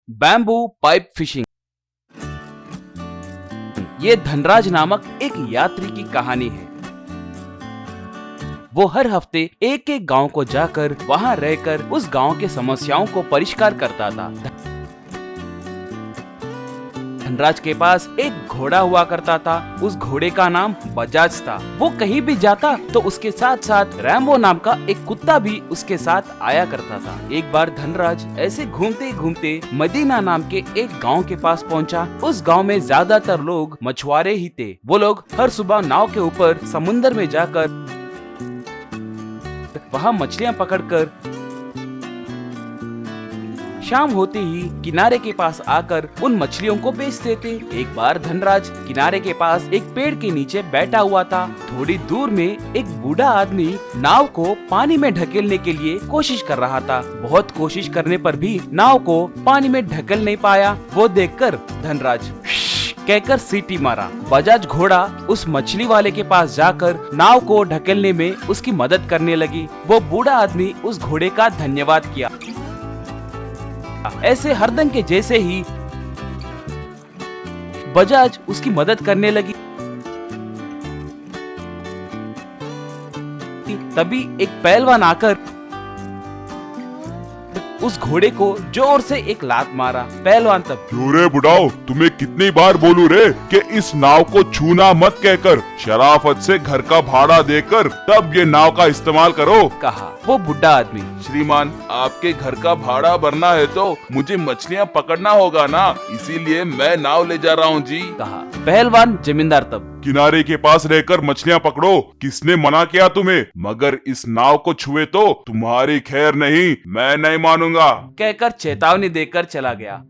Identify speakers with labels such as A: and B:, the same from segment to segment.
A: Bamboo pipe fishing. ये धनराज नामक एक यात्री की कहानी है। वो हर हफ्ते एक एक गांव को जाकर वहां रहकर उस गांव के समस्याओं को परिष्कार करता था। धनराज के पास एक घोड़ा हुआ करता था। उस घोड़े का नाम बजाज था। वो कहीं भी जाता तो उसके साथ साथ रैम्बो नाम का एक कुत्ता भी उसके साथ आया करता था। एक बार धनराज ऐसे घूमते घूमते मदीना नाम के एक गांव के पास पहुंचा। उस गांव में ज्यादातर लोग मछुआरे ही थे। वो लोग हर सुबह नाव के ऊपर समुंदर में जाकर वहाँ मछलियाँ पकड़कर शाम होते ही किनारे के पास आकर उन मछलियों को बेच देते। एक बार धनराज किनारे के पास एक पेड़ के नीचे बैठा हुआ था। थोड़ी दूर में एक बूढ़ा आदमी नाव को पानी में ढकेलने के लिए कोशिश कर रहा था। बहुत कोशिश करने पर भी नाव को पानी में ढकेल नहीं पाया। वो देखकर धनराज कहकर सीटी मारा। बजाज घोड़ा उस मछली वाले के पास जाकर नाव को ढकेलने में उसकी मदद करने लगी। वो बूढ़ा आदमी उस घोड़े का धन्यवाद किया। ऐसे हरदम के जैसे ही बजाज उसकी मदद करने लगी। तभी एक पहलवान आकर उस घोड़े को जोर से एक लात मारा। पहलवान तब
B: क्यों रे बुढ़ाओ, तुम्हें कितनी बार बोलूं रे कि इस नाव को छूना मत कहकर शराफत से घर का भाड़ा देकर तब ये नाव का इस्तेमाल करो।
A: कहा वो बुढ़ा आदमी।
B: श्रीमान, आपके घर का भाड़ा भरना है तो मुझे मछलियाँ पकड़ना होगा ना, इसीलिए मैं नाव ले जा रहा हूँ जी।
A: कहा पहलवान जमींदार तब।
B: किनारे के पास रहकर मछलियाँ पकड़ो, किसने मना किया तुम्हें? मगर इस नाव को छुए तो तुम्हारी खैर नहीं, मैं नहीं मानूंगा,
A: कहकर चेतावनी देकर चला गया।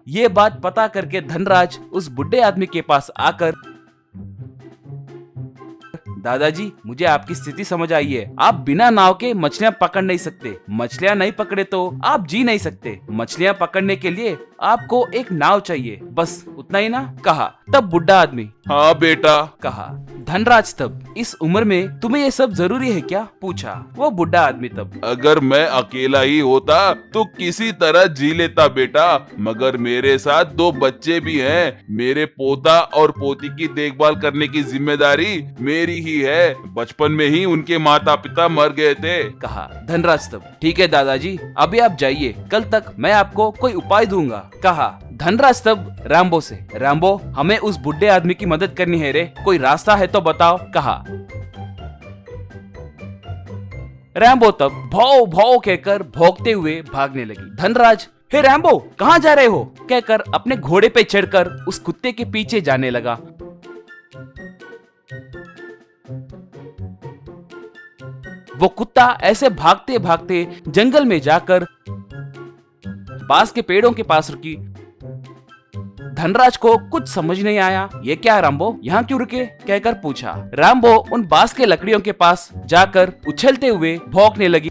A: ये बात पता करके धनराज उस बुढ़े आदमी के पास आकर, दादाजी मुझे आपकी स्थिति समझ आई है। आप बिना नाव के मछलियाँ पकड़ नहीं सकते। मछलियाँ नहीं पकड़े तो आप जी नहीं सकते। मछलियाँ पकड़ने के लिए आपको एक नाव चाहिए, बस उतना ही ना। कहा तब बुढ़ा आदमी।
B: हाँ बेटा।
A: कहा धनराज तब। इस उम्र में तुम्हें ये सब जरूरी है क्या? पूछा वो बुढ़ा आदमी तब।
B: अगर मैं अकेला ही होता तो किसी तरह जी लेता बेटा, मगर मेरे साथ 2 बच्चे भी हैं। मेरे पोता और पोती की देखभाल करने की जिम्मेदारी मेरी ही है। बचपन में ही उनके माता पिता मर गए थे।
A: कहा धनराज तब। ठीक है दादाजी, अभी आप जाइए, कल तक मैं आपको कोई उपाय दूंगा। कहा धनराज तब रैम्बो से। रैम्बो, हमें उस बुढ़े आदमी की मदद करनी है रे, कोई रास्ता है तो बताओ। कहा रैम्बो तब भौ भौ कहकर भौंकते हुए भागने लगी। धनराज, हे रैम्बो कहाँ जा रहे हो? कहकर अपने घोड़े पे चढ़कर उस कुत्ते के पीछे जाने लगा। वो कुत्ता ऐसे भागते भागते जंगल में जाकर बांस के पेड़ों के पास रुकी। धनराज को कुछ समझ नहीं आया। ये क्या है रैम्बो, यहाँ क्यों रुके? कहकर पूछा। रैम्बो उन बांस के लकड़ियों के पास जाकर उछलते हुए भौंकने लगी।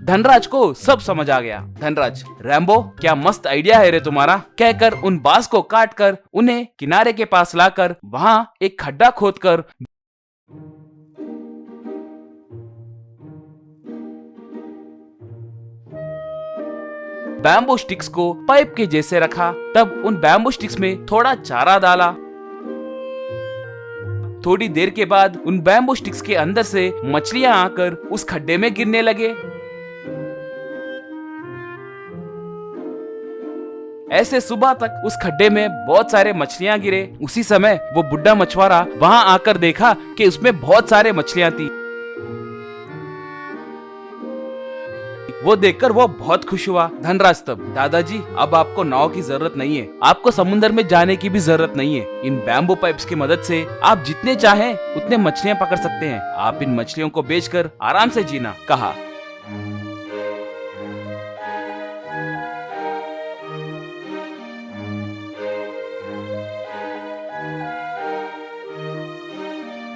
A: धनराज को सब समझ आ गया। धनराज, रैम्बो क्या मस्त आइडिया है रे तुम्हारा, कहकर उन बांस को काटकर उन्हें किनारे के पास लाकर वहां एक खड्डा खोदकर बैम्बू स्टिक्स को पाइप के जैसे रखा। तब उन बैम्बू स्टिक्स में थोड़ा चारा डाला। थोड़ी देर के बाद उन बैम्बू स्टिक्स के अंदर से मछलियां आकर उस खड्डे में गिरने लगे। ऐसे सुबह तक उस खड्डे में बहुत सारे मछलियां गिरे। उसी समय वो बुढ़ा मछुआरा वहां आकर देखा कि उसमें बहुत सारे मछलियां थी। वो देखकर वो बहुत खुश हुआ। धनराज तब। दादाजी, अब आपको नाव की जरूरत नहीं है, आपको समुद्र में जाने की भी जरूरत नहीं है। इन बैम्बू पाइप्स की मदद से आप जितने चाहें उतने मछलियां पकड़ सकते हैं। आप इन मछलियों को बेचकर आराम से जीना। कहा